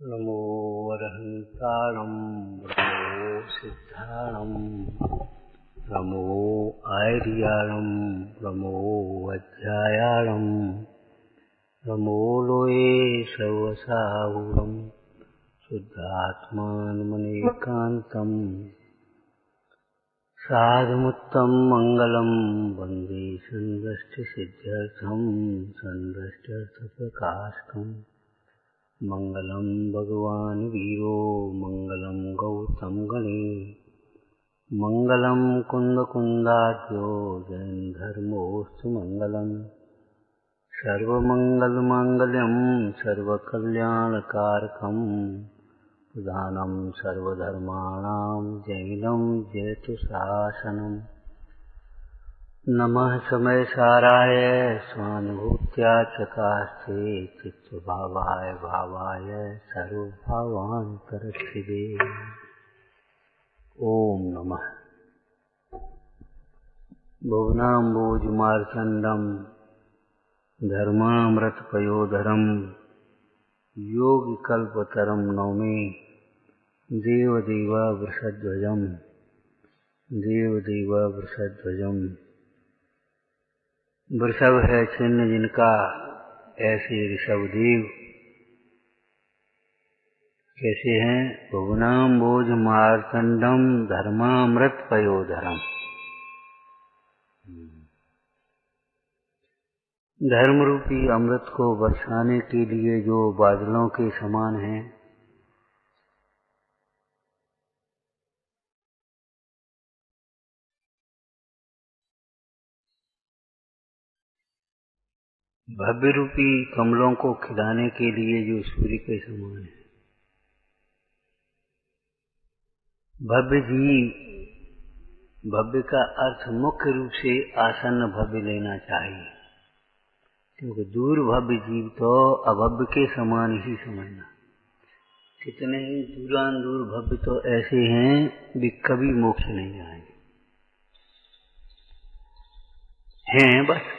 नमो वरहन्ताणं नमो सिद्धाणं नमो आयर्याणं नमो वज्रायाणं नमो लोये सर्वसाहुरं शुद्धात्मानमनेकान्तं साधुमुत्तं मंगलं वन्दे सन्दष्टसिद्ध्यर्थं सन्दष्टर्थप्रकाशकम् मंगलम भगवान वीरो मंगलम गौतम गणे मंगलम कुंद कुंदाद्यो जैन धर्मोस्तु मंगलम सर्वमंगल मांगल्यम सर्वकल्याणकारकम प्रधानम सर्वधर्माणां जैनम जयतु शासनम नमः समय साराय स्वानुभूत्या चकास्ते चित्तभावाय भावाय सर्वभावान्तरस्थिते ओम नमः भुवनाम्बोजमार्तण्डं धर्मामृतपयोधरं योगिकल्पतरं नौमि देवदेवावृषध्वजम् वृषभ है चिन्ह जिनका, ऐसे ऋषभदेव कैसे हैं? भुवनाम्बोज मार्तंडम धर्मामृत पयोधरम। धर्म रूपी अमृत को बरसाने के लिए जो बादलों के समान हैं, भव्य रूपी कमलों को खिलाने के लिए जो सूर्य के समान है। भव्य जीव, भव्य का अर्थ मुख्य रूप से आसन्न भव्य लेना चाहिए, क्योंकि दूर भव्य जीव तो अभव्य के समान ही समझना। कितने ही दूरान दूर भव्य तो ऐसे हैं वे कभी मोक्ष नहीं जाएंगे। हैं बस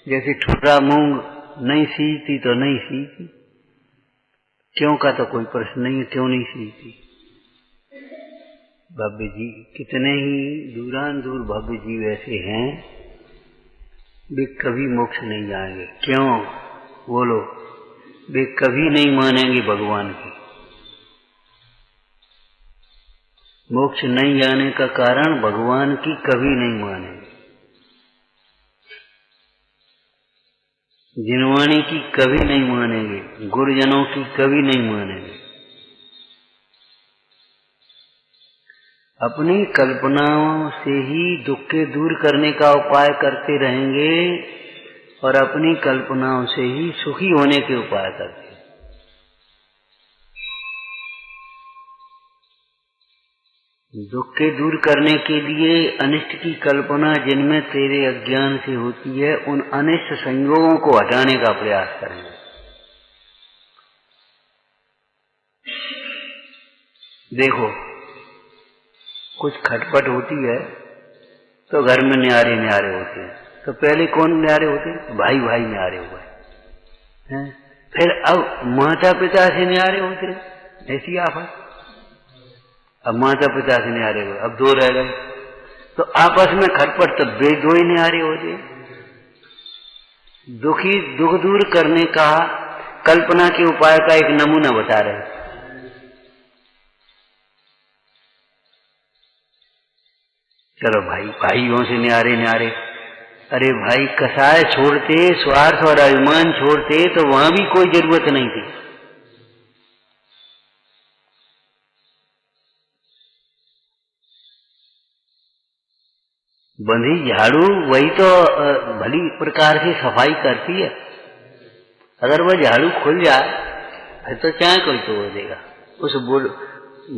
जैसे ठुर्रा मूंग नहीं सीखती तो नहीं सीखती, क्यों का तो कोई प्रश्न नहीं है, क्यों नहीं सीखती। भव्य जीव, कितने ही दूरान दूर भव्य जीव ऐसे हैं वे कभी मोक्ष नहीं जाएंगे। क्यों बोलो? वे कभी नहीं मानेंगे भगवान की। मोक्ष नहीं जाने का कारण भगवान की कभी नहीं मानेंगे। जिनवाणी की कभी नहीं मानेंगे, गुरुजनों की कभी नहीं मानेंगे। अपनी कल्पनाओं से ही दुख के दूर करने का उपाय करते रहेंगे और अपनी कल्पनाओं से ही सुखी होने के उपाय करते। दुख के दूर करने के लिए अनिष्ट की कल्पना जिनमें तेरे अज्ञान से होती है, उन अनिष्ट संयोगों को हटाने का प्रयास करेंगे। देखो, कुछ खटपट होती है तो घर में न्यारे न्यारे होते हैं। तो पहले कौन न्यारे होते हैं? भाई भाई न्यारे हुए हैं। फिर अब माता पिता से न्यारे होते हैं। ऐसी आफत। अब माता पिता से न्यारे हुए, अब दो रह गए, तो आपस में खटपट, तो वे दो ही न्यारे होते। दुख दूर करने का कल्पना के उपाय का एक नमूना बता रहे। चलो भाई, भाइयों से न्यारे न्यारे। अरे भाई, कसाय छोड़ते, स्वार्थ और अभिमान छोड़ते तो वहां भी कोई जरूरत नहीं थी। बंधी झाड़ू वही तो भली प्रकार से सफाई करती है। अगर वह झाड़ू खुल जाए फिर तो चाहे कोई तोड़ देगा। उस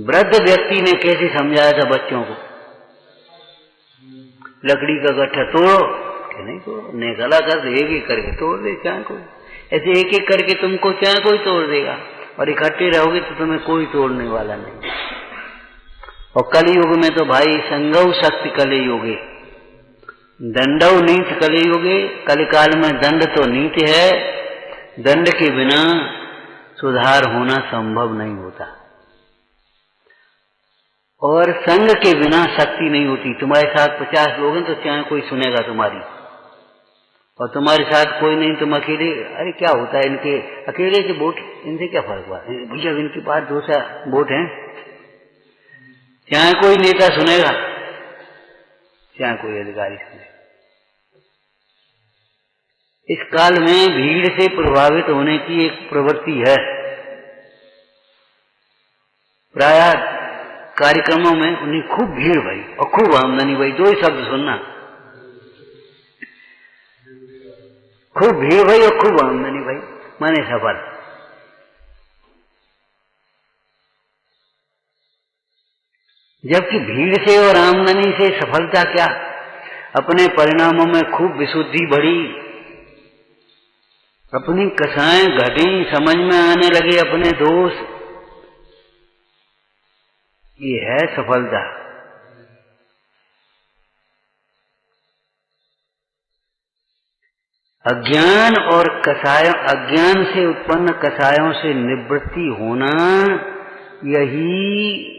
वृद्ध व्यक्ति ने कैसे समझाया था बच्चों को? लकड़ी का गट्ठा तोड़ो कि नहीं तोड़ो, निकला कर एक एक करके तोड़ दे, चाहे कोई। ऐसे एक एक करके तुमको चाहे कोई तोड़ देगा, और इकट्ठे रहोगे तो तुम्हें कोई तोड़ने वाला नहीं। और कलयुग में तो भाई संगौ शक्ति कलयुगे, दंडौ नीति कलयुगे। कलिकाल में दंड तो नीति है, दंड के बिना सुधार होना संभव नहीं होता। और संग के बिना शक्ति नहीं होती। तुम्हारे साथ 50 लोग हैं तो चाहे कोई सुनेगा तुम्हारी, और तुम्हारे साथ कोई नहीं, तुम अकेले, अरे क्या होता है इनके अकेले के वोट, इनसे क्या फर्क हुआ भैया, इनके पास 200 वोट हैं, चाहे कोई नेता सुनेगा, चाहे कोई अधिकारी सुने। इस काल में भीड़ से प्रभावित होने की एक प्रवृत्ति है। प्रायः कार्यक्रमों में उन्हें खूब भीड़ भई और खूब आमदनी भई, 2 ही शब्द सुनना, खूब भीड़ भई और खूब आमदनी भई, माने सफल। जबकि भीड़ से और आमदनी से सफलता क्या, अपने परिणामों में खूब विशुद्धि बढ़ी, अपनी कसाएं घटी, समझ में आने लगे अपने दोष, ये है सफलता। अज्ञान और कसायों, अज्ञान से उत्पन्न कसायों से निवृत्ति होना, यही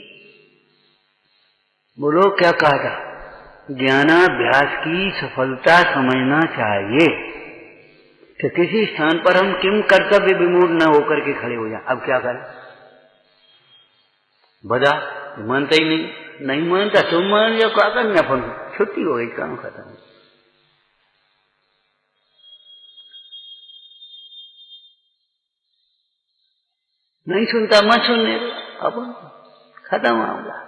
बोलो क्या कहा था, ज्ञानाभ्यास की सफलता समझना चाहिए कि किसी स्थान पर हम किम कर्तव्य विमूढ़ न होकर के खड़े हो जाएं। अब क्या करें, बजा मानता ही नहीं मानता, तुम मान जाओ, क्या करना, अपन छुट्टी हो गई, काम खत्म। नहीं सुनता मत सुनने दो, अपन खत्म मामला।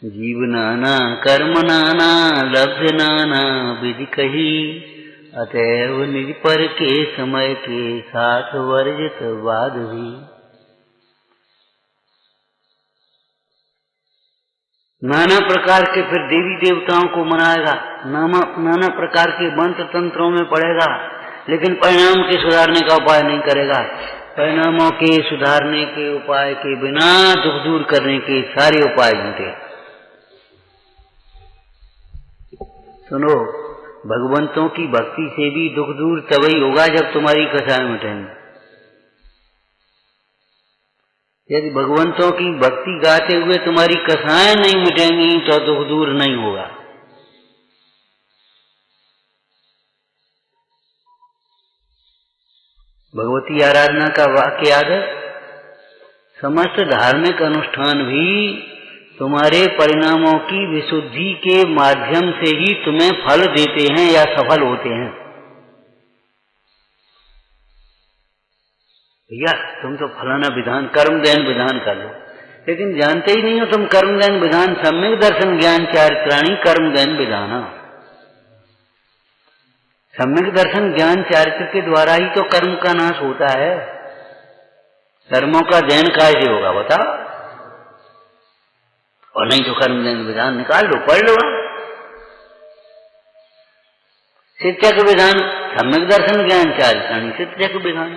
जीव नाना कर्म नाना लब्ध नाना विधि कही, अतएव निज पर के समय के साथ वर्जित वाद भी। नाना प्रकार के फिर देवी देवताओं को मनाएगा, नाना प्रकार के मंत्र तंत्रों में पड़ेगा, लेकिन परिणाम के सुधारने का उपाय नहीं करेगा। परिणामों के सुधारने के उपाय के बिना दुख दूर करने के सारे उपाय झूठे। सुनो, भगवंतों की भक्ति से भी दुख दूर तभी होगा जब तुम्हारी कसाएं मिटेंगी। यदि भगवंतों की भक्ति गाते हुए तुम्हारी कसाएं नहीं मिटेंगी तो दुख दूर नहीं होगा। भगवती आराधना का वाक्य याद है, समस्त धार्मिक अनुष्ठान भी तुम्हारे परिणामों की विशुद्धि के माध्यम से ही तुम्हें फल देते हैं या सफल होते हैं। भैया तुम तो फलाना विधान कर्मज्ञान विधान कर लो, लेकिन जानते ही नहीं हो तुम कर्मज्ञान विधान सम्यक दर्शन ज्ञान चारित्राणी कर्मज्ञान विधान। सम्यक दर्शन ज्ञान चारित्र के द्वारा ही तो कर्म का नाश होता है। कर्मों का ज्ञान कैसे होगा बताओ? और नहीं तो कर्मज्ञान विधान निकाल लो, पढ़ लो। शिक्षक विधान सम्यक दर्शन ज्ञान चारित्राणी शिक्षक विधान।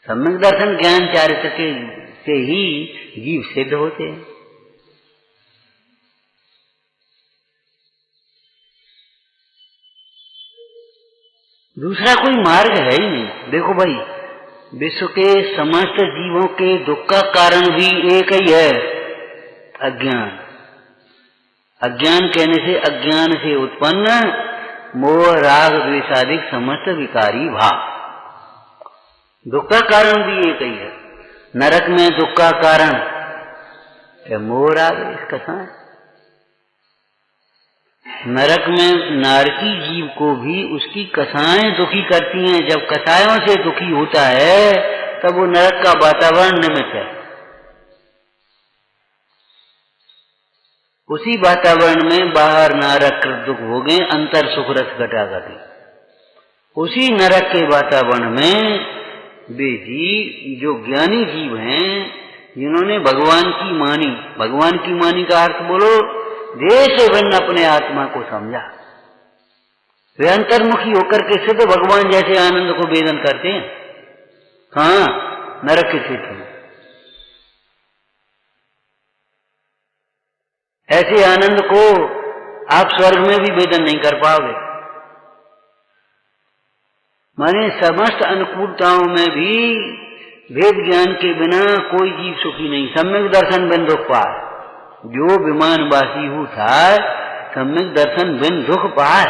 सम्यक दर्शन ज्ञान चारित्र के से ही जीव सिद्ध होते हैं। दूसरा कोई मार्ग है ही नहीं। देखो भाई, विश्व के समस्त जीवों के दुख का कारण भी एक ही है, अज्ञान। अज्ञान कहने से अज्ञान से उत्पन्न मोह राग द्वेषादिक समस्त विकारी भाव। दुख का कारण भी एक ही है। नरक में दुख का कारण मोह राग इसका है। नरक में नारकी जीव को भी उसकी कसाएं दुखी करती हैं। जब कसायों से दुखी होता है तब वो नरक का वातावरण निमित्त है। उसी वातावरण में बाहर नरक दुख हो गए, अंतर सुख रस घटा गति। उसी नरक के वातावरण में वे जीव जो ज्ञानी जीव हैं, जिन्होंने भगवान की मानी, भगवान की मानी का अर्थ बोलो, देह से भिन्न अपने आत्मा को समझा, वे अंतर्मुखी होकर के सिद्ध भगवान जैसे आनंद को वेदन करते हैं। हाँ, नरक के क्षेत्र में ऐसे आनंद को आप स्वर्ग में भी वेदन नहीं कर पाओगे। माने समस्त अनुकूलताओं में भी वेद ज्ञान के बिना कोई जीव सुखी नहीं। सम्यक दर्शन बिन दुख पाए, जो विमान वासी हु था सम्यक दर्शन बिन दुख पाए।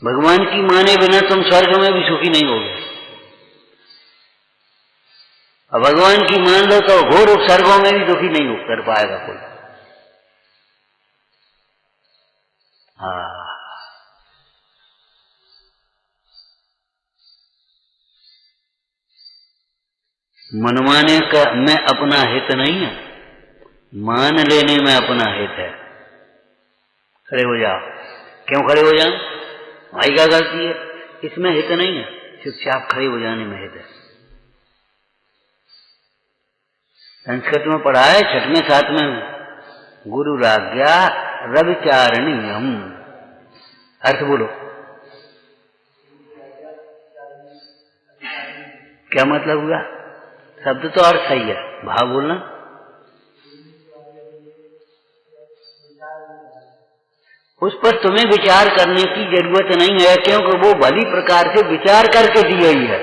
भगवान की माने बिना तुम स्वर्ग में भी सुखी नहीं होगे, और भगवान की मान लो तो घोर उपसर्गों में भी दुखी नहीं कर पाएगा कोई। हाँ, मनमाने का में अपना हित नहीं है, मान लेने में अपना हित है। खड़े हो जाओ। क्यों खड़े हो जाओ? भाई क्या गलती है? इसमें हित नहीं है, चुपचाप खड़े हो जाने में हित है। संस्कृत में पढ़ा है 6वें 7वें, गुरु राज्ञा रविचारणीयम। अर्थ बोलो, क्या मतलब हुआ? शब्द तो अर्थ सही है, भाव बोलना। उस पर तुम्हें विचार करने की जरूरत नहीं है, क्योंकि वो भली प्रकार से विचार करके दी गई है।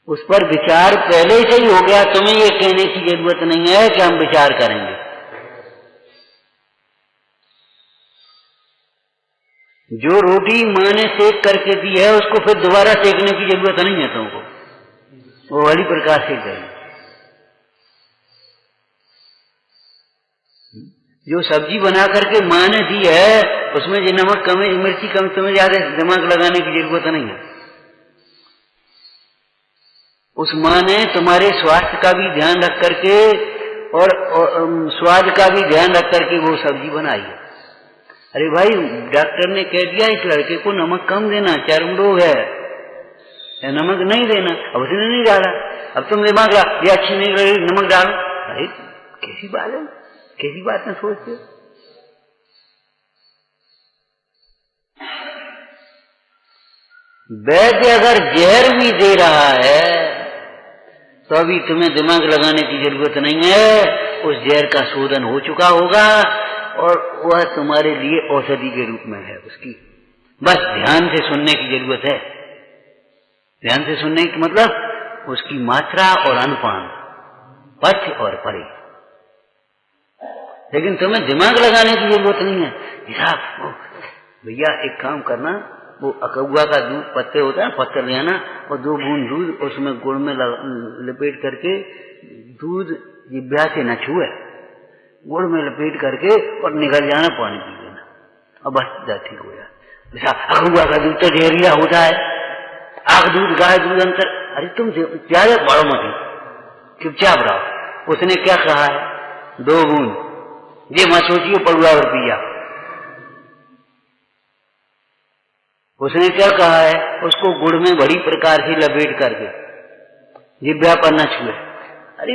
उस पर विचार पहले से ही हो गया, तुम्हें ये कहने की जरूरत नहीं है कि हम विचार करेंगे। जो रोटी माँ ने सेक करके दी है उसको फिर दोबारा सेकने की जरूरत नहीं है तुमको, वो भली प्रकार से गई। जो सब्जी बना करके माँ ने दी है उसमें जो नमक कम है, मिर्ची कम, तुम्हें ज्यादा दिमाग लगाने की जरूरत नहीं है। उस माँ ने तुम्हारे स्वास्थ्य का भी ध्यान रख करके और स्वाद का भी ध्यान रख करके वो सब्जी बनाई है। अरे भाई, डॉक्टर ने कह दिया इस लड़के को नमक कम देना, चर्म रोग है, नमक नहीं देना। अब उसने नहीं डाला, अब तुम दिमाग ला, ये अच्छी नहीं लगी नमक डालो। अरे कैसी बात है, कैसी बात है सोचते। वैद्य अगर जहर भी दे रहा है तो अभी तुम्हें दिमाग लगाने की जरूरत नहीं है, उस जहर का शोधन हो चुका होगा और वह तुम्हारे लिए औषधि के रूप में है उसकी। बस ध्यान से सुनने की जरूरत है। ध्यान से सुनने की मतलब उसकी मात्रा और अनुपान, पथ्य और परे। लेकिन तुम्हें दिमाग लगाने की जरूरत नहीं है। भैया एक काम करना, वो अकौआ का दूध पत्ते होता है, पत्ते ले आना और 2 बूंद दूध उसमें गुड़ में लपेट करके, दूध जिह्वा से न छुए, गुड़ में लपेट करके और निकल जाना, पानी पी लेना और बस ठीक हो जाए। अकौआ का दूध तो जहरीला होता है, आग दूध गाय दूध अंतर। अरे तुम ज्यादा बड़ो मत, चुपचाप रहो। उसने क्या कहा है? 2 बूंद, ये मत सोचिए पड़ुआ और पिया। उसने क्या कहा है? उसको गुड़ में बड़ी प्रकार से लपेट करके जिह्वा पर न छुए। अरे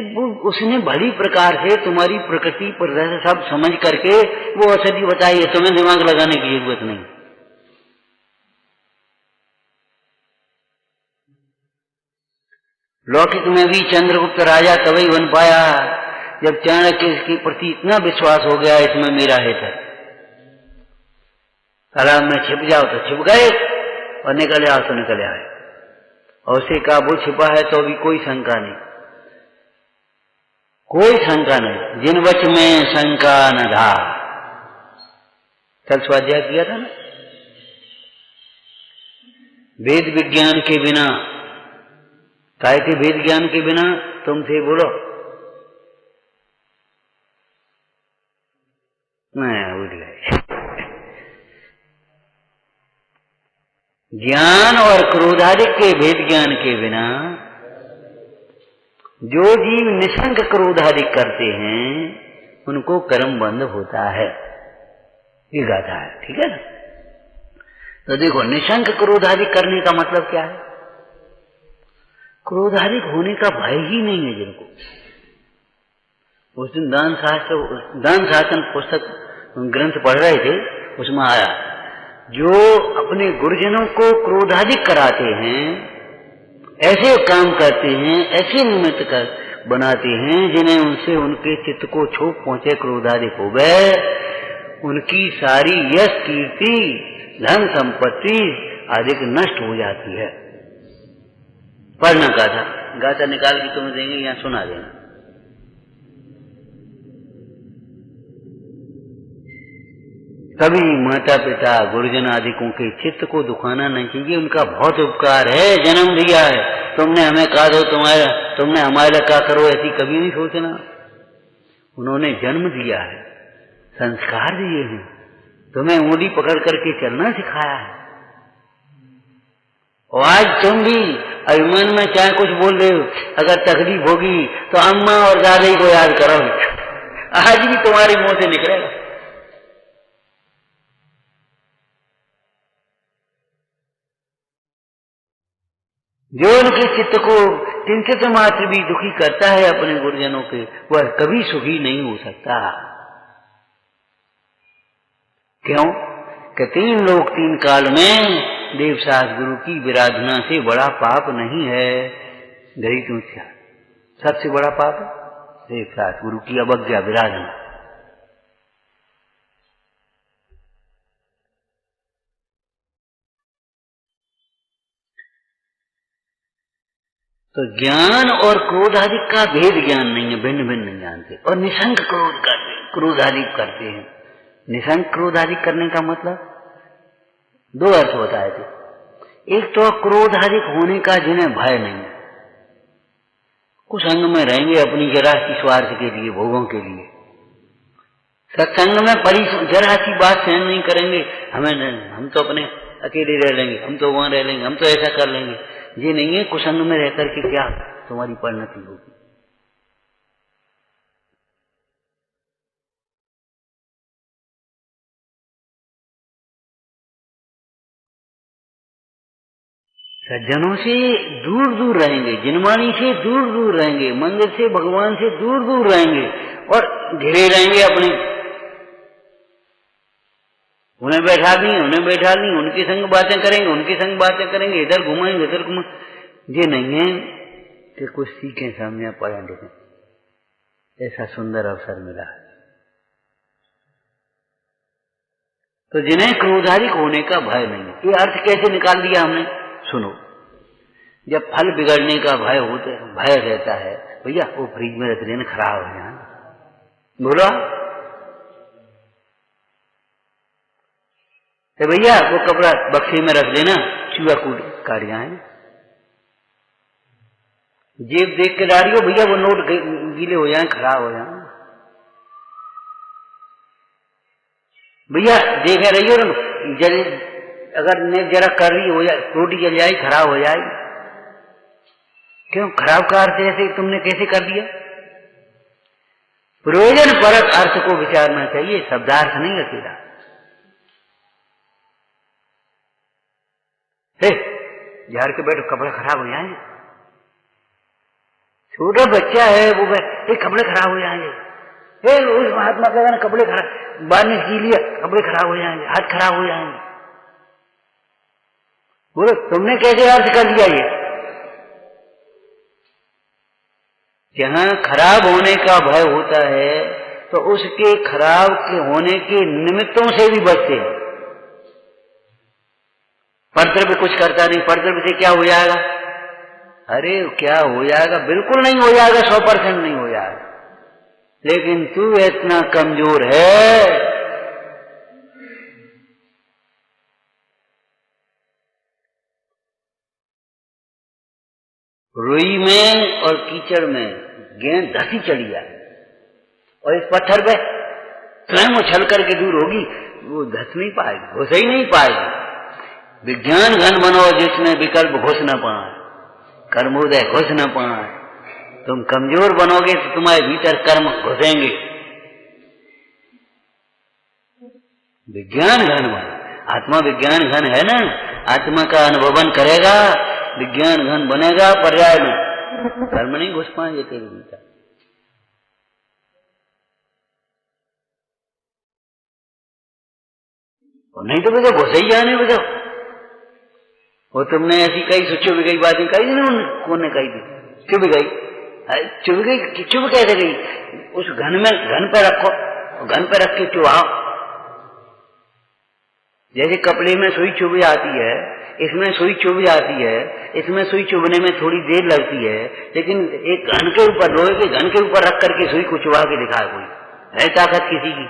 उसने बड़ी प्रकार से तुम्हारी प्रकृति पर सब समझ करके वो औषधि बताई है, तुम्हें दिमाग लगाने की जरूरत नहीं। लौकिक में भी चंद्रगुप्त राजा तभी बन पाया जब चाणक्य इसके प्रति इतना विश्वास हो गया, इसमें मेरा हित है। तालाब में छिप जाओ तो छिप गए और निकले आओ तो निकले आए। और उसे कहा वो छिपा है तो भी कोई शंका नहीं, कोई शंका नहीं। जिन वच में शंका न था। कल स्वाध्याय किया था ना, वेद विज्ञान के बिना, काय थे वेद ज्ञान के बिना तुम थे, बोलो। नहीं, उठ गए। ज्ञान और क्रोधाधिक के भेद ज्ञान के बिना जो जीव निशंक क्रोधाधिक करते हैं उनको कर्म बंध होता है। ये गाथा है, ठीक है ना। तो देखो, निशंक क्रोधाधिक करने का मतलब क्या है? क्रोधाधिक होने का भय ही नहीं है जिनको। उस दिन दान शासन पुस्तक ग्रंथ पढ़ रहे थे, उसमें आया जो अपने गुरुजनों को क्रोधाधिक कराते हैं, ऐसे काम करते हैं, ऐसे निमित्त कर बनाते हैं जिन्हें उनसे उनके चित्त को छोप पहुंचे, क्रोधाधिक हो गए, उनकी सारी यश कीर्ति धन संपत्ति अधिक नष्ट हो जाती है। पढ़ना गाथा निकाल के तुम्हें देंगे, यहाँ सुना देना। कभी माता पिता गुरुजन आदिकों के चित्त को दुखाना नहीं चाहिए। उनका बहुत उपकार है, जन्म दिया है, तुमने हमें कहा दो, तुमने हमारे लिए क्या करो, ऐसी कभी नहीं सोचना। उन्होंने जन्म दिया है, संस्कार दिए हैं, तुम्हें उंगली पकड़ करके चलना सिखाया है। और आज तुम भी अभिमान में चाहे कुछ बोल रहे हो, अगर तकलीफ होगी तो अम्मा और दादी को याद करो, आज भी तुम्हारे मुंह से निकलेगा। जो उनके चित्त को किंचित मात्र भी दुखी करता है अपने गुरुजनों के, वह कभी सुखी नहीं हो सकता। क्यों कि 3 लोक 3 काल में देवसास गुरु की विराधना से बड़ा पाप नहीं है। गई क्यों क्या? सबसे बड़ा पाप देवसास गुरु की अवज्ञा, विराधना। तो ज्ञान और क्रोध आदि का भेद ज्ञान नहीं है, भिन्न भिन्न नहीं जानते, और निशंक क्रोध आदि करते हैं। निशंक क्रोध आदि करने का मतलब 2 अर्थ बताए थे। एक तो क्रोध आदि होने का जिन्हें भय नहीं, कुसंग में रहेंगे अपनी जरा सी स्वार्थ के लिए, भोगों के लिए। सत्संग में जरा सी बात सहन नहीं करेंगे, हम तो अपने अकेले रह लेंगे, हम तो वहां रह लेंगे, हम तो ऐसा कर लेंगे। ये नहीं है, कुसंग में रहकर के क्या तुम्हारी परिणति होगी। सज्जनों से दूर दूर रहेंगे, जिनवाणी से दूर दूर रहेंगे, मंदिर से भगवान से दूर दूर रहेंगे, और घिरे रहेंगे अपने, उन्हें बैठा नहीं, उनके संग बातें करेंगे, इधर घुमाएंगे उधर घुमाएंगे। ये नहीं है कि कुछ सीखें सामने पढ़ें लिखें। ऐसा सुंदर अवसर मिला है। तो जिन्हें क्रोधारिक होने का भय नहीं, ये अर्थ कैसे निकाल दिया हमने, सुनो। जब फल बिगड़ने का भय रहता है, भैया वो फ्रिज में रख देना, खराब हो जाए, बोला तो भैया वो कपड़ा बक्से में रख देना, चूहा कूद काट जाए। जेब देख के डालियो, भैया वो नोट गीले हो जाए, खराब हो जाए। भैया देखे रहियो, अगर ने जरा कर रही हो जाए, रोटी जल जाए, खराब हो जाए। क्यों? खराब का अर्थ ऐसे तुमने कैसे कर दिया? प्रयोजन परक अर्थ को विचारना चाहिए, शब्दार्थ नहीं अकेला। झाड़ के बैठो, कपड़े खराब हो जाएंगे। छोटा बच्चा है वो, कपड़े खराब हो जाएंगे। उस महात्मा का कहना कपड़े खराब, बाद में सी लिया, कपड़े खराब हो जाएंगे, हाथ खराब हो जाएंगे। बोलो तुमने कैसे अर्थ कर दिया ये? जहां खराब होने का भय होता है तो उसके खराब के होने के निमित्तों से भी बचते हैं। परद्रव्य कुछ करता नहीं, परद्रव्य से क्या हो जाएगा? अरे क्या हो जाएगा? बिल्कुल नहीं हो जाएगा, 100% नहीं हो जाएगा। लेकिन तू इतना कमजोर है, रुई में और कीचड़ में गेंद धसी चली जाए, और इस पत्थर पे स्वयं उछल करके दूर होगी, वो धस नहीं पाएगी, घुस ही नहीं पाएगी। विज्ञान घन बनो जिसमें विकल्प घुस न पाए, कर्मोदय घुस न पाए। तुम कमजोर बनोगे तो तुम्हारे भीतर कर्म घुसेंगे। विज्ञान घन बनो, आत्मा विज्ञान घन है ना, आत्मा का अनुभवन करेगा, विज्ञान घन बनेगा, पर्याय में कर्म नहीं घुस पाएंगे तेरे भीतर। और नहीं तो बेटा घुस ही जाने बेटा। वो तुमने ऐसी कई चुभ गई बातें कही ना, कौन ने कही थी? चुभ गई, चुभ कैसे गई? उस घन पे रखो, घन पे रख के चुभाओ। जैसे कपड़े में सुई चुभ आती है, इसमें सुई चुभ जाती है, इसमें सुई चुभने में थोड़ी देर लगती है, लेकिन एक घन के ऊपर, लोहे के घन के ऊपर रख करके सुई को चुभा के दिखाए कोई, है ताकत किसी की?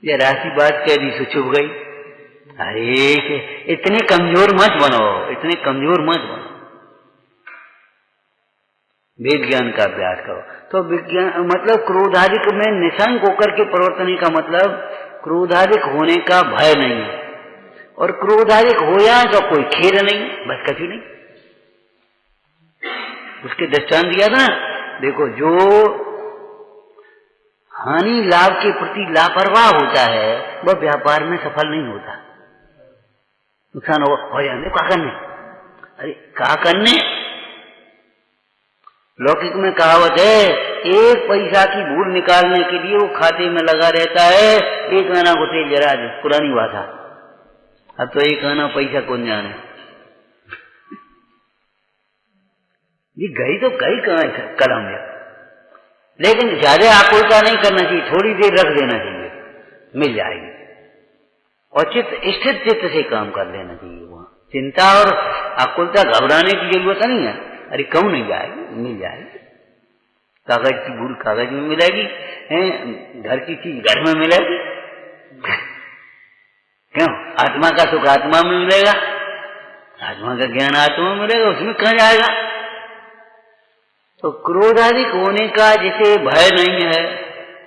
ये राशि बात कह दी सो चुभ गई। अरे इतने कमजोर मत बनो, इतने कमजोर मत बनो। वेद ज्ञान का अभ्यास करो। तो विज्ञान मतलब क्रोधाधिक में निशंक होकर के प्रवर्तने का मतलब क्रोधाधिक होने का भय नहीं है, और क्रोधाधिक हो जाए तो कोई खेद नहीं, बस कभी नहीं। उसके दृष्टांत दिया था, देखो जो हानि लाभ के प्रति लापरवाह होता है वह व्यापार में सफल नहीं होता। नुकसान हो जाए क्या करने, अरे क्या करने। लौकिक में कहावत है, एक पैसा की भूल निकालने के लिए वो खाते में लगा रहता है, एक आना को तेल जरा दे, पुरानी बात है। अब तो एक आना पैसा कौन जाने, ये गई तो गई कलम है। लेकिन ज्यादा आकुलता नहीं करना चाहिए, थोड़ी देर रख देना चाहिए, मिल जाएगी। और स्थिर चित्त से काम कर लेना चाहिए। वहां चिंता और आकुलता घबराने की जरूरत नहीं है। अरे क्यों नहीं जाएगी, मिल जाएगी। कागज की भूल कागज में मिलेगी, घर की चीज घर में मिलेगी। क्यों? आत्मा का सुख आत्मा में मिलेगा, आत्मा का ज्ञान आत्मा में मिलेगा, उसमें कहाँ जाएगा। तो क्रोधाधिक होने का जैसे भय नहीं है,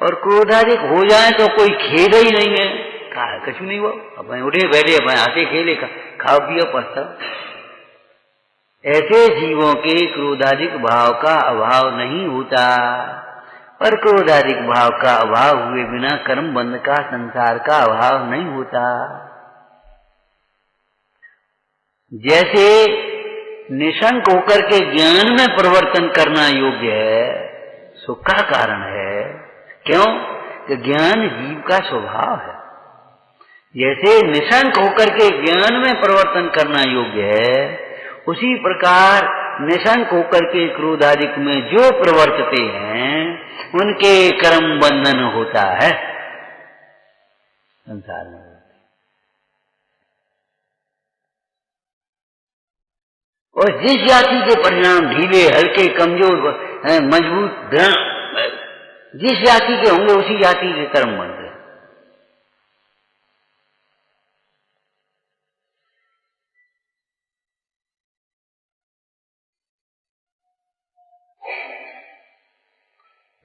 और क्रोधाधिक हो जाए तो कोई खेद ही नहीं है। कहा कुछ नहीं हुआ, अपने उठे बैठे अपने आते खेले, खाओ पियो पछता। ऐसे जीवों के क्रोधाधिक भाव का अभाव नहीं होता, और क्रोधाधिक भाव का अभाव हुए बिना कर्म बंध का संसार का अभाव नहीं होता। जैसे निशंक होकर के ज्ञान में परिवर्तन करना योग्य है, सुख का कारण है। क्यों? कि ज्ञान जीव का स्वभाव है। जैसे निशंक होकर के ज्ञान में परिवर्तन करना योग्य है, उसी प्रकार निशंक होकर के क्रोधाधिक में जो प्रवर्तते हैं उनके कर्म बंधन होता है संसार में। और जिस जाति के परिणाम ढीले हल्के कमजोर मजबूत दृढ़ जिस जाति के होंगे उसी जाति के कर्म बनते हैं।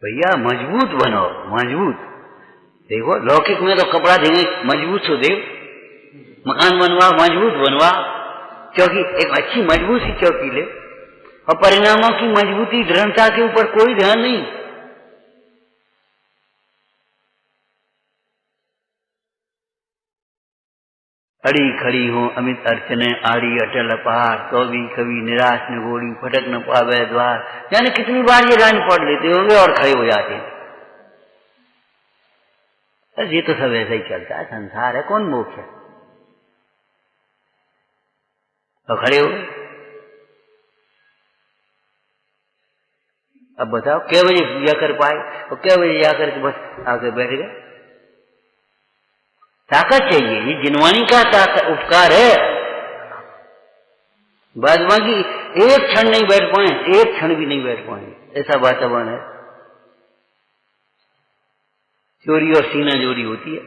भैया मजबूत बनो, मजबूत। देखो लौकिक में तो कपड़ा देंगे मजबूत सो देव, मकान बनवा मजबूत बनवा, चौकी एक अच्छी मजबूत सी चौकी ले, और परिणामों की मजबूती दृढ़ता के ऊपर कोई ध्यान नहीं। अड़ी खड़ी हो अमित अर्चने आड़ी अटल अपार, तो भी कभी निराश न गोड़ी फटक न पावे द्वार। यानी कितनी बार ये लाइन पढ़ लेते होंगे और खड़े हो जाते हैं। ये तो सब ऐसा ही चलता है, संसार है, कौन मोक्ष है। तो खड़े हो गए। अब बताओ क्या बजे पूजा कर पाए, और क्या बजे जाकर के बस आके बैठ गए। ताकत चाहिए, ये जिनवानी का उपकार है। बाद बाकी एक क्षण नहीं बैठ पाए, एक क्षण भी नहीं बैठ पाए, ऐसा वातावरण है। चोरी और सीना जोरी होती है,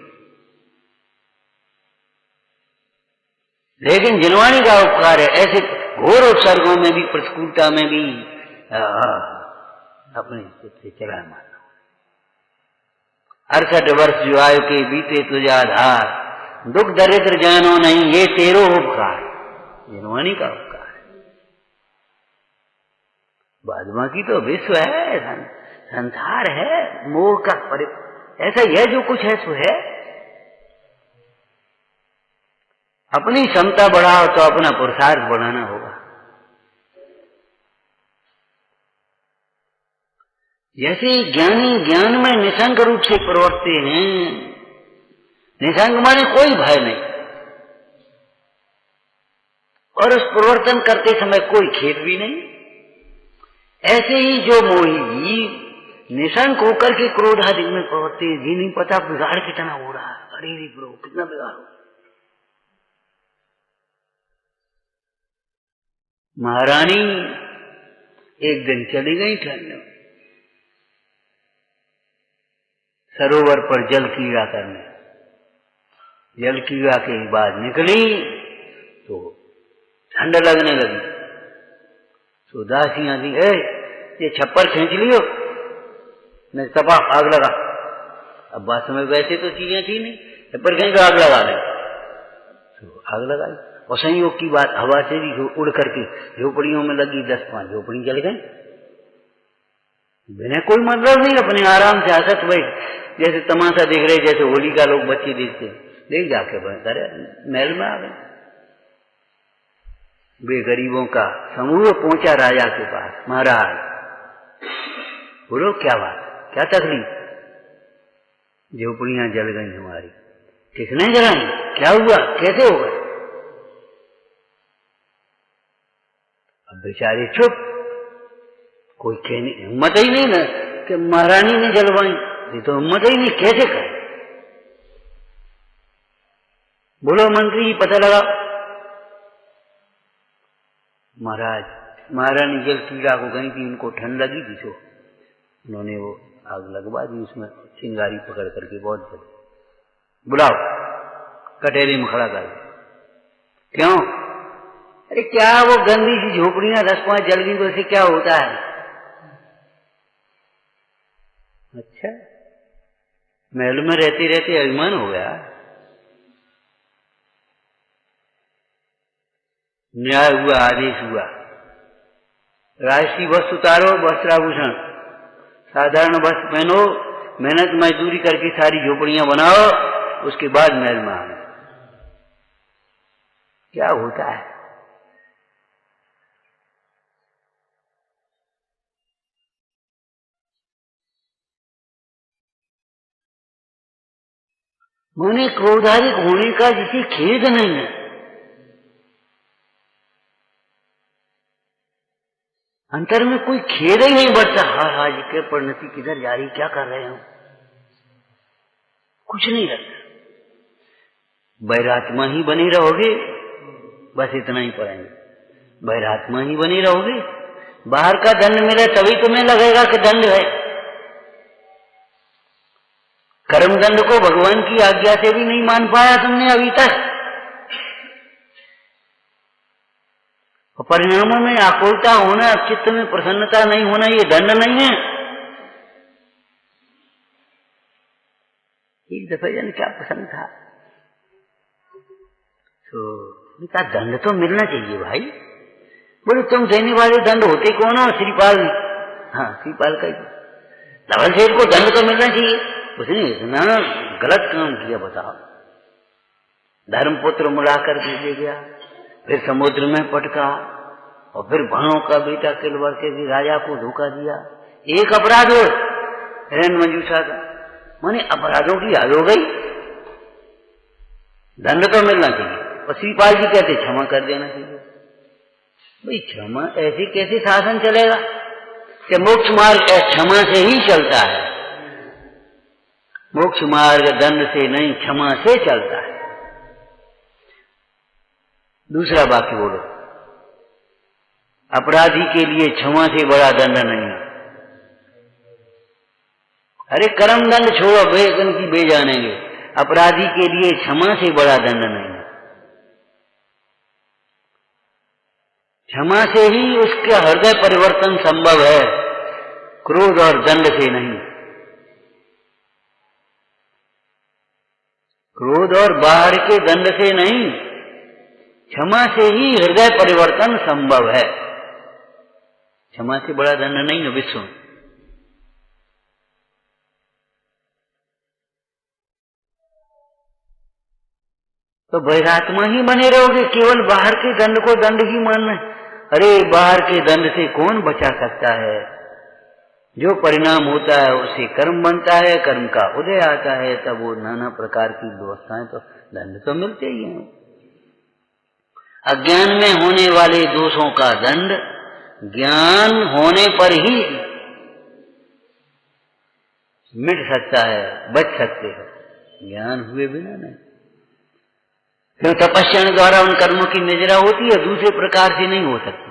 लेकिन जिनवानी का उपकार है। ऐसे घोर उपसर्गों में भी, प्रतिकूलता में भी अपने से चला मारना। 68 वर्ष जो आयु के बीते तुझा धार, दुख दरिद्र जानो नहीं ये तेरो उपकार। जिनवानी का उपकार है। बाद बाकी तो विश्व है, संसार है, मोह का ऐसा यह जो कुछ है सो है। अपनी क्षमता बढ़ाओ तो अपना पुरुषार्थ बढ़ाना होगा। जैसे ज्ञानी ज्ञान में निशंक रूप से प्रवर्तते हैं, निशंक माने कोई भय नहीं, और उस प्रवर्तन करते समय कोई खेद भी नहीं। ऐसे ही जो मोही जीव निशंक होकर के क्रोध आदि में प्रवर्तते, ये नहीं पता बिगाड़ कितना हो रहा है। अरे प्रभु कितना बिगाड़ हो। महारानी एक दिन चली गई ठंड में सरोवर पर जल क्रीड़ा करने। जल क्रीड़ा के बाद निकली तो ठंड लगने लगी। तो दासियां थी, ये छप्पर खींच लियो, नहीं तपा आग लगा। अब बात में वैसे तो चीजें थी नहीं, छप्पर खींच आग लगा दें। तो आग लगाई और संयोग की बात हवा से भी उड़ करके झोपड़ियों में लगी। 10-5 झोपड़ी जल गई बिना कोई मतलब नहीं, अपने आराम से हंसत बैठ जैसे तमाशा देख रहे, जैसे होली का लोग बच्चे देखते, देख जाके करे महल में आ गए। वे गरीबों का समूह पहुंचा राजा के पास। महाराज बोलो क्या बात, क्या तकलीफ? झोपड़ियां जल गई हमारी। किसने जलाई? क्या हुआ? कैसे हो गए? अब बेचारे चुप, कोई कहने हिम्मत ही नहीं ना कि महारानी ने जलवाई। ये तो हिम्मत ही नहीं, कैसे कहे? बोलो मंत्री जी पता लगा। महाराज महारानी जल क्रीड़ा को गई थी, उनको ठंड लगी थी तो उन्होंने वो आग लगवा दी, उसमें चिंगारी पकड़ करके बहुत जल। बुलाओ, कटहरे में खड़ा कर। क्यों? अरे क्या वो गंदी सी झोपड़ियां 10-5 जल गई तो उसे क्या होता है? अच्छा, महल में रहते रहते अभिमान हो गया। न्याय हुआ, आदेश हुआ, राजसी वस्त्र उतारो, वस्त्राभूषण, साधारण वस्त्र पहनो, मेहनत मजदूरी करके सारी झोपड़ियां बनाओ, उसके बाद महल में आना। क्या होता है? मैंने क्रोधाधिक होने का जिसे खेद नहीं है। अंतर में कोई खेद ही नहीं बढ़ता। हाँ जी के परिणति किधर जा रही, क्या कर रहे हो, कुछ नहीं लगता। बैरात्मा ही बनी रहोगे, बस इतना ही पढ़ेंगे। बैरात्मा ही बनी रहोगे, बाहर का दंड मिले तभी तुम्हें लगेगा कि दंड है। कर्म दंड को भगवान की आज्ञा से भी नहीं मान पाया तुमने अभी तक। परिणामों में आकुलता होना, चित्त में प्रसन्नता नहीं होना, ये दंड नहीं है। एक दफे जन क्या पसंद था तो उनका दंड तो मिलना चाहिए भाई। बोले तुम देने वाले दंड होते कौन हो? श्रीपाल। हाँ श्रीपाल का धवल सेठ को दंड तो मिलना चाहिए। उसने इतना गलत काम किया बताओ। धर्मपुत्र मुड़ाकर दे गया, फिर समुद्र में पटका, और फिर भाणों का बेटा किलवर के राजा को धोखा दिया। एक अपराध हो हिरण मंजूषा का, माने अपराधों की हद हो गई। दंड तो मिलना चाहिए। और श्रीपाल जी कहते क्षमा कर देना चाहिए। भाई क्षमा ऐसे कैसे शासन चलेगा कि मोक्ष मार्ग क्षमा से ही चलता है। मोक्ष मार्ग दंड से नहीं, क्षमा से चलता है। दूसरा वाक्य बोलो, अपराधी के लिए क्षमा से बड़ा दंड नहीं है। अरे कर्म दंड छोड़ो, बेगन की बे जानेंगे। अपराधी के लिए क्षमा से बड़ा दंड नहीं है। क्षमा से ही उसके हृदय परिवर्तन संभव है, क्रोध और दंड से नहीं। क्रोध और बाहर के दंड से नहीं, क्षमा से ही हृदय परिवर्तन संभव है। क्षमा से बड़ा दंड नहीं है विश्व में। तो बैरात्मा ही बने रहोगे, केवल बाहर के दंड को दंड ही मानना। अरे बाहर के दंड से कौन बचा सकता है? जो परिणाम होता है उससे कर्म बनता है, कर्म का उदय आता है, तब वो नाना प्रकार की व्यवस्थाएं, तो दंड तो मिलते ही हैं। अज्ञान में होने वाले दोषों का दंड ज्ञान होने पर ही मिट सकता है, बच सकते हैं, ज्ञान हुए बिना नहीं। क्यों? तपस्या द्वारा उन कर्मों की निजरा होती है, दूसरे प्रकार से नहीं हो सकती।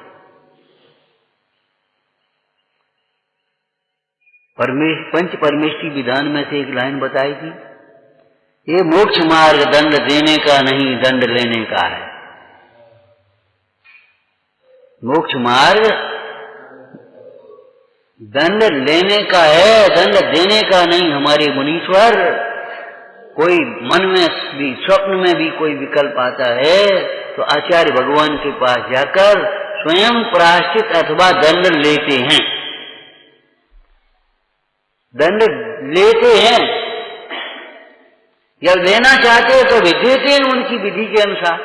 पंच परमेष्टि विधान में से एक लाइन बताई थी, ये मोक्ष मार्ग दंड देने का नहीं, दंड लेने का है। मोक्ष मार्ग दंड लेने का है, दंड देने का नहीं। हमारे मुनीश्वर कोई मन में भी, स्वप्न में भी कोई विकल्प आता है तो आचार्य भगवान के पास जाकर स्वयं प्रायश्चित अथवा दंड लेते हैं, दंड लेते हैं। जब लेना चाहते हैं तो भी देते हैं उनकी विधि के अनुसार,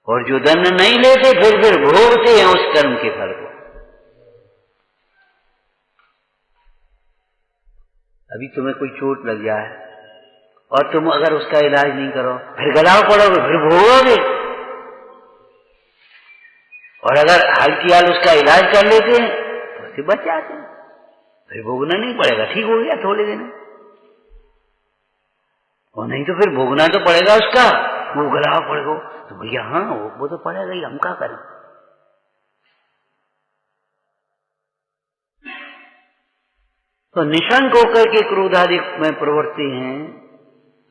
और जो दंड नहीं लेते फिर भोगते हैं उस कर्म के फल को। अभी तुम्हें कोई चोट लग जाए और तुम अगर उसका इलाज नहीं करो, फिर गलाव पड़ोगे, फिर भोगोगे। और अगर हाल की हाल उसका इलाज कर लेते हैं तो उससे बच जाते हैं, फिर भोगना नहीं पड़ेगा, ठीक हो गया थोड़े दिन। और नहीं तो फिर भोगना तो पड़ेगा उसका, वो गलाव पड़ेगा तो भैया हाँ वो तो पड़ेगा ही, हम क्या करें। तो निशंक होकर के क्रोधादि में प्रवृत्ति हैं।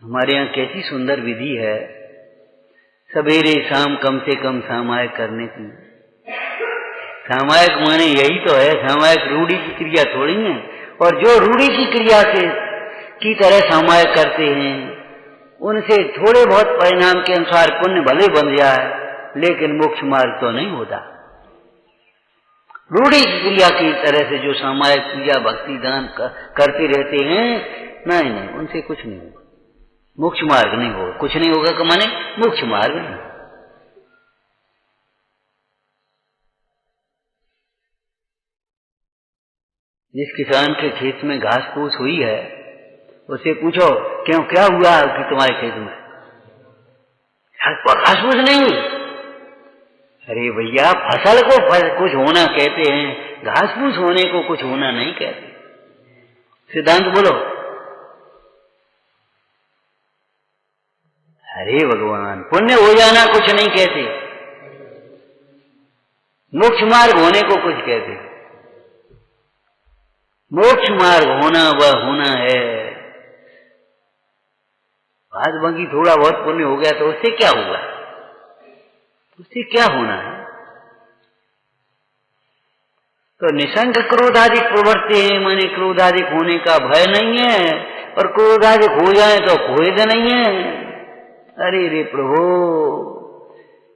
हमारे यहाँ कैसी सुंदर विधि है, सवेरे शाम कम से कम सामायिक करने की। सामायिक माने यही तो है, सामायिक रूढ़ी की क्रिया थोड़ी है। और जो रूढ़ी की क्रिया से की तरह सामायिक करते हैं उनसे थोड़े बहुत परिणाम के अनुसार पुण्य भले बन जाए, लेकिन मोक्ष मार्ग तो नहीं होता। रूढ़ी की क्रिया की तरह से जो सामायिक पूजा भक्ति दान करते रहते हैं, नहीं उनसे कुछ नहीं होगा, मोक्ष मार्ग नहीं होगा। कुछ नहीं होगा कि माने मोक्ष मार्ग नहीं। जिस किसान के खेत में घास फूस हुई है उससे पूछो क्यों, क्या हुआ कि तुम्हारे खेत में घास फूस नहीं हुई? अरे भैया फसल को कुछ होना कहते हैं, घास फूस होने को कुछ होना नहीं कहते। सिद्धांत बोलो। अरे भगवान, पुण्य हो जाना कुछ नहीं कहते, मोक्ष मार्ग होने को कुछ कहते। मोक्ष मार्ग होना वह होना है। आज बाकी थोड़ा बहुत पुण्य हो गया तो उससे क्या हुआ, उससे क्या होना है। तो निशंक क्रोधाधिक प्रवृत्ति है, माने क्रोधाधिक होने का भय नहीं है, और क्रोधाधिक हो जाए तो खेद नहीं है। अरे रे प्रभु,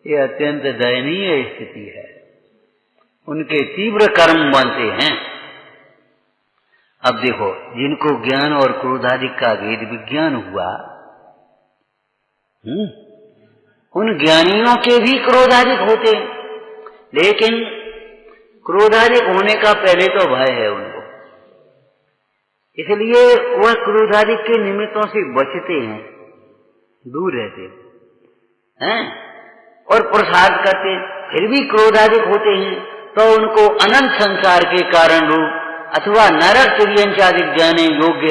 ये अत्यंत दयनीय स्थिति है। उनके तीव्र कर्म बनते हैं। अब देखो, जिनको ज्ञान और क्रोधाधिक का भेद विज्ञान हुआ, उन ज्ञानियों के भी क्रोधाधिक होते, लेकिन क्रोधाधिक होने का पहले तो भय है उनको, इसलिए वह क्रोधाधिक के निमित्तों से बचते हैं, दूर रहते हैं और प्रसाद करते। फिर भी क्रोधाधिक होते हैं तो उनको अनंत संसार के कारण रूप अथवा नरक तिर्यंचादिक जाने योग्य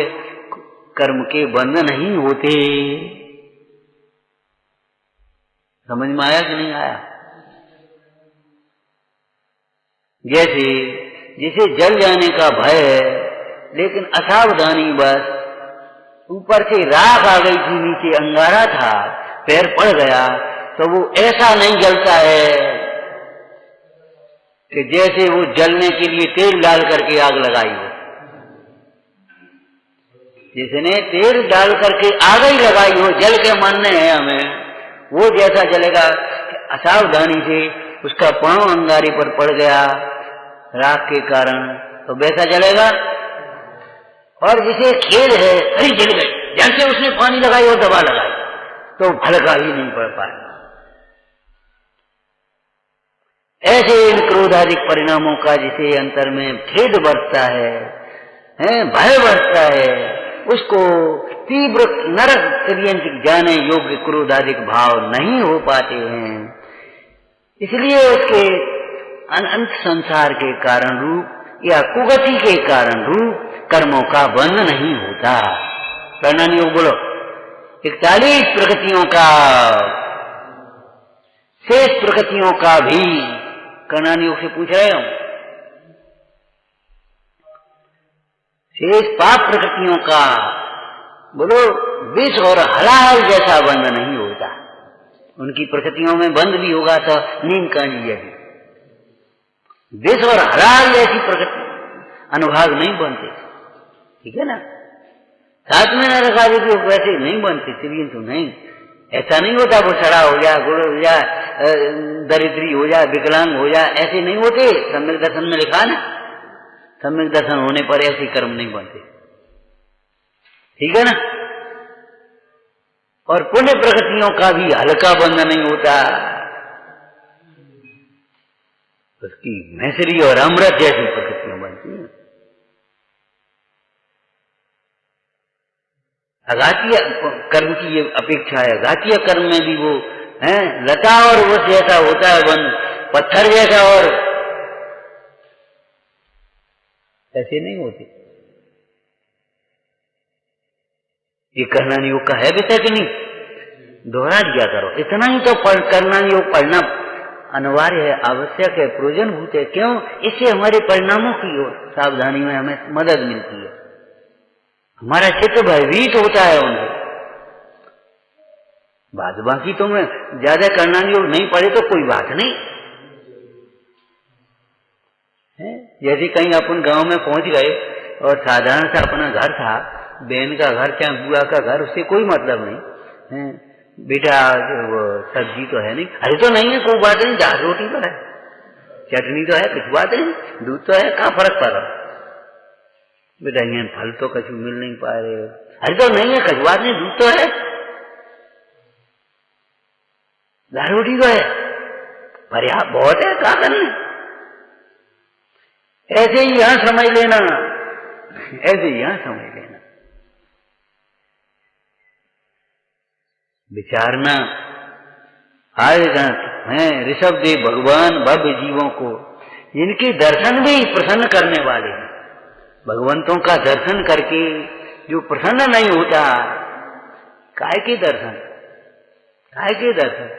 कर्म के बंध नहीं होते। समझ में आया कि नहीं आया? जैसे जिसे जल जाने का भय है, लेकिन असावधानी बस ऊपर से राख आ गई थी, नीचे अंगारा था, पैर पड़ गया, तो वो ऐसा नहीं जलता है कि जैसे वो जलने के लिए तेल डाल करके आग लगाई हो। जिसने तेल डाल करके आग ही लगाई हो, जल के मानने हैं हमें, वो जैसा जलेगा। असावधानी से उसका पांव अंगारे पर पड़ गया राख के कारण, तो वैसा जलेगा। और जिसे खेद है, अरे जल गए, जल से उसने पानी लगाई और दवा लगाई तो भड़का ही नहीं पड़ पाया। ऐसे इन क्रोधाधिक परिणामों का जिसे अंतर में खेद बढ़ता है, भय बढ़ता है, उसको तीव्र नरक तिर्यंचिक जाने योग्य क्रोधाधिक भाव नहीं हो पाते हैं। इसलिए उसके अनंत संसार के कारण रूप या कुगति के कारण रूप कर्मों का बंध नहीं होता। प्रणाम योग बोलो। 41 प्रकृतियों का, शेष प्रकृतियों का भी कर्णान योग से पूछ रहे हो, शेष पाप प्रकृतियों का बोलो विष और हलाहल जैसा बंध नहीं होता। उनकी प्रकृतियों में बंध भी होगा तो नीम कांजी जैसी, विष और हलाहल जैसी प्रकृति अनुभाग नहीं बनते। ठीक है ना, साथ में न रखा दे तो वैसे नहीं बनते, त्रिविहीन तो नहीं। ऐसा नहीं होता वो सड़ा हो जाए, गुड़ हो जाए, दरिद्री हो जाए, विकलांग हो जाए, ऐसे नहीं होते। सम्यक दर्शन में लिखा ना, सम्यक दर्शन होने पर ऐसे कर्म नहीं बनते। ठीक है ना। और पुण्य प्रकृतियों का भी हल्का बंध नहीं होता, उसकी मैसरी और अमृत जैसी प्रकृतियां बनती हैं। अघातीय कर्म की ये अपेक्षा है। घातीय कर्म में भी वो है लता और वो जैसा होता है बंध, पत्थर जैसा, और ऐसे नहीं होते। ये करना योग का है बेटा कि नहीं, दोहरा दिया करो। इतना ही तो करना योग पढ़ना अनिवार्य है, आवश्यक है, प्रयोजनभूत है। क्यों? इससे हमारे परिणामों की ओर सावधानी में हमें मदद मिलती है, हमारा चित्त भयभीत होता है उनसे। बात बाकी तो मैं ज्यादा करना योग नहीं पढ़े तो कोई बात नहीं है। जैसे कहीं अपन गांव में पहुंच गए और साधारण सा अपना घर था, बहन का घर चाहे बुआ का घर, उससे कोई मतलब नहीं है। बेटा वो सब्जी तो है नहीं, अरे तो नहीं है, कोई बात नहीं, दाल रोटी तो है, चटनी तो है, कुछ बात नहीं, दूध तो है, कहाँ फर्क पड़ रहा बेटा, यहाँ फल तो कछु मिल नहीं पा रहे, अरे तो नहीं है, कुछ बात नहीं, दूध तो है, दाल रोटी तो है, पर्याप्त बहुत है, क्या करना। ऐसे ही यहां समझ लेना, ऐसे ही यहां समझ लेना, विचारना। आएगा है ऋषभ देव भगवान भव्य जीवों को इनके दर्शन भी प्रसन्न करने वाले हैं। भगवंतों का दर्शन करके जो प्रसन्न नहीं होता, काय के दर्शन, काय के दर्शन।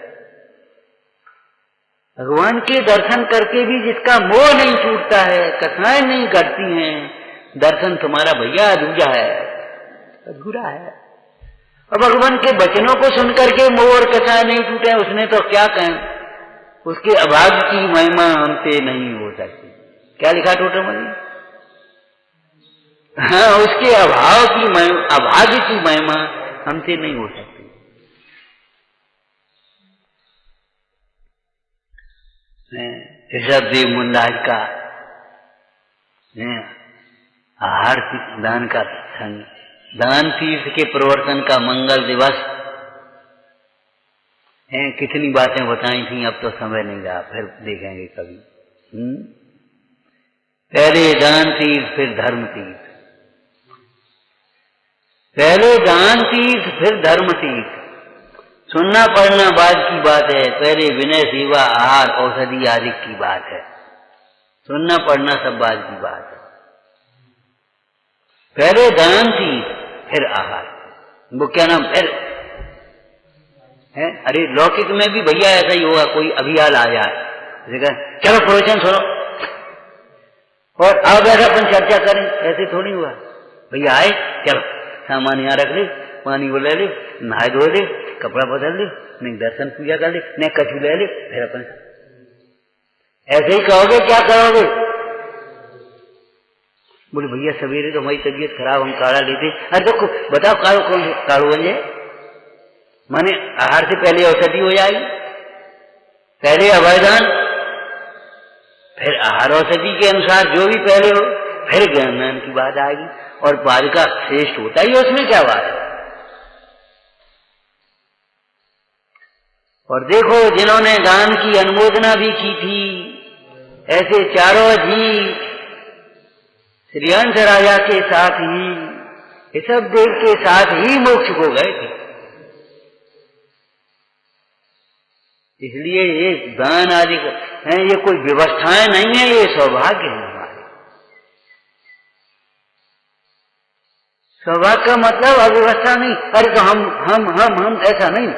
भगवान के दर्शन करके भी जिसका मोह नहीं छूटता है, कथाएं नहीं घटती हैं, दर्शन तुम्हारा भैया अधूरा है, अधूरा है। और भगवान के वचनों को सुनकर के मोह और कथाएं नहीं टूटे, उसने तो क्या कहें, उसके अभाग की महिमा हमसे नहीं हो सकती। क्या लिखा टोटल में? हाँ, उसके अभाव की अभाग्य की महिमा हमसे नहीं हो सकती। ऋषभ देव मुंडाज का आहार दान का संग, दान तीर्थ के प्रवर्तन का मंगल दिवस है। कितनी बातें बताई थी, अब तो समय नहीं रहा, फिर देखेंगे कभी। पहले दान तीर्थ फिर धर्म तीर्थ, पहले दान तीर्थ फिर धर्म तीर्थ। सुनना पढ़ना बाद की बात है, पहले विनय सेवा आहार औषधि आदि की बात है। सुनना पढ़ना सब बाद की बात है। पहले दान तीर्थ फिर आहार, वो क्या नाम फिर है। अरे लौकिक में भी भैया ऐसा ही होगा, कोई अभियाल आ जाए, चलो प्रवचन सुनो और अब ऐसा अपन चर्चा करें, ऐसे थोड़ी हुआ। भैया आए, चलो सामान यहाँ रख ले, पानी वो ले ले, नहाए धो ले, कपड़ा बदल ले, नहीं दर्शन पूजा कर ले, नहीं कछु ले ले, फिर अपन ऐसे ही कहोगे। क्या कहोगे? बोले भैया सवेरे तो हमारी तबीयत खराब, हम काढ़ा लेते। अरे तो बताओ काढ़ो कौन काढ़ो बन जाए, माने आहार से पहले औषधि हो जाएगी, पहले अभयदान फिर आहार औषधि के अनुसार जो भी पहले हो, फिर ज्ञान दान की बात आएगी। और बाद का श्रेष्ठ होता ही, उसमें क्या बात है। और देखो जिन्होंने दान की अनुमोदना भी की थी, ऐसे चारों जी श्रीहंस राजा के साथ ही, ऋषभ देव के साथ ही मोक्ष को गए थे। इसलिए ये दान आदि है, ये कोई व्यवस्थाएं नहीं है, ये सौभाग्य है हमारे। सौभाग्य का मतलब अव्यवस्था नहीं। अरे तो हम ऐसा नहीं,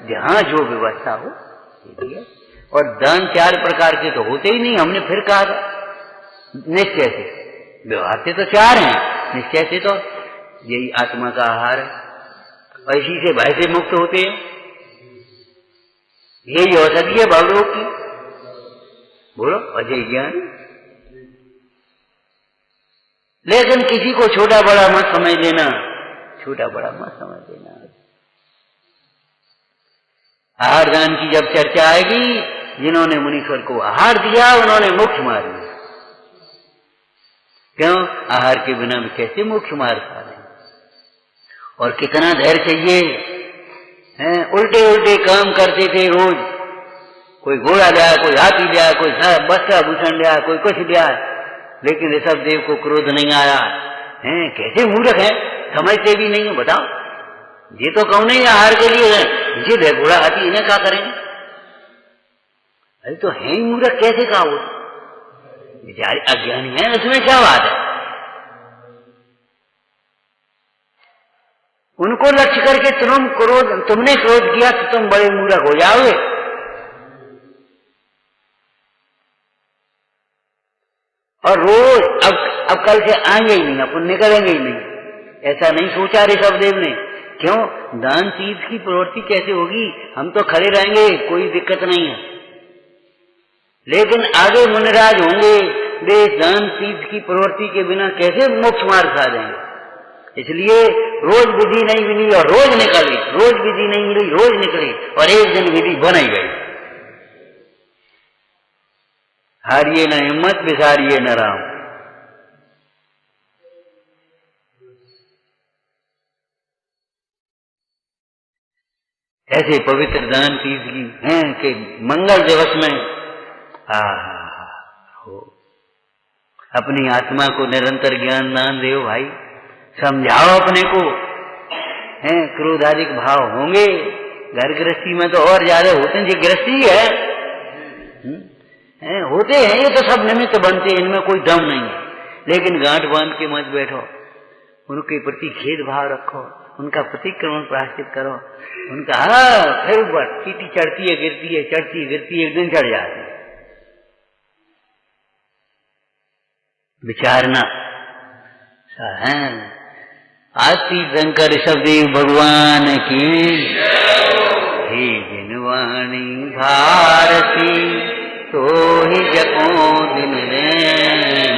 जहां जो व्यवस्था हो ठीक है। और दान 4 प्रकार के तो होते ही नहीं, हमने फिर कहा निश्चय से, व्यवहार से तो 4 हैं, निश्चय से तो यही आत्मा का आहार है। और इसी से भय से मुक्त होते हैं। यही औषधि है भवरोग की। बोलो अजय ज्ञान। लेकिन किसी को छोटा बड़ा मत समझ लेना, छोटा बड़ा मत समझ लेना। आहार दान की जब चर्चा आएगी, जिन्होंने मुनीश्वर को आहार दिया उन्होंने मोक्ष मार लिया। क्यों? आहार के बिना में कैसे मोक्ष मार पा रहे? और कितना धैर्य चाहिए हैं? उल्टे उल्टे काम करते थे रोज। कोई घोड़ा लिया, कोई हाथी लिया, कोई वस्त्र भूषण लिया, कोई कुछ लिया, लेकिन ऋषभ देव को क्रोध नहीं आया। हैं? कैसे मूर्ख है, समझते भी नहीं हो। बताओ, ये तो कौन नहीं आहार के लिए है, ये घोड़ा हाथी इन्हें क्या करेंगे? अरे तो है ही मूर्ख, कैसे कहा वो? बेचारे अज्ञानी है, उसमें क्या बात है? उनको लक्ष्य करके तुमने क्रोध किया तो तुम बड़े मूर्ख हो जाओगे। और रोज अब कल से आएंगे ही नहीं, अपन निकलेंगे ही नहीं, ऐसा नहीं सोचा ऋषभ देव ने। क्यों? दान तीर्थ की प्रवृत्ति कैसे होगी? हम तो खड़े रहेंगे, कोई दिक्कत नहीं है, लेकिन आगे मुनिराज होंगे, वे दान तीर्थ की प्रवृत्ति के बिना कैसे मोक्ष मार्ग पा जाएंगे? इसलिए रोज विधि नहीं मिली और रोज निकली, रोज विधि नहीं मिली रोज निकली, और एक दिन विधि बन ही गई। हारिए न हिम्मत, बिसारिए न राम। ऐसे पवित्र दान तीर्थ की हैं कि मंगल दिवस में हो अपनी आत्मा को निरंतर ज्ञान दान दो भाई, समझाओ अपने को। हैं क्रोधाधिक भाव होंगे, घर गृहस्थी में तो और ज्यादा होते हैं, जो गृहस्थी है होते हैं, ये तो सब निमित्त बनते हैं, इनमें कोई दम नहीं है। लेकिन गांठ बांध के मत बैठो, उनके प्रति खेद भाव रखो, उनका प्रतिक्रमण प्रायश्चित करो, उनका फिर चीटी चढ़ती है गिरती है, चढ़ती है गिरती है, एक दिन चढ़ जाती है। विचारना आरती शंकर ऋषभदेव भगवान की। हे जिनवाणी भारती तो ही जपो दिन रैन,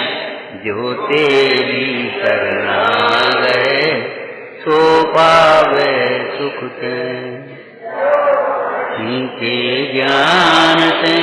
जो तेरी शरणा गए सो पावे सुख ते। इनके ज्ञान से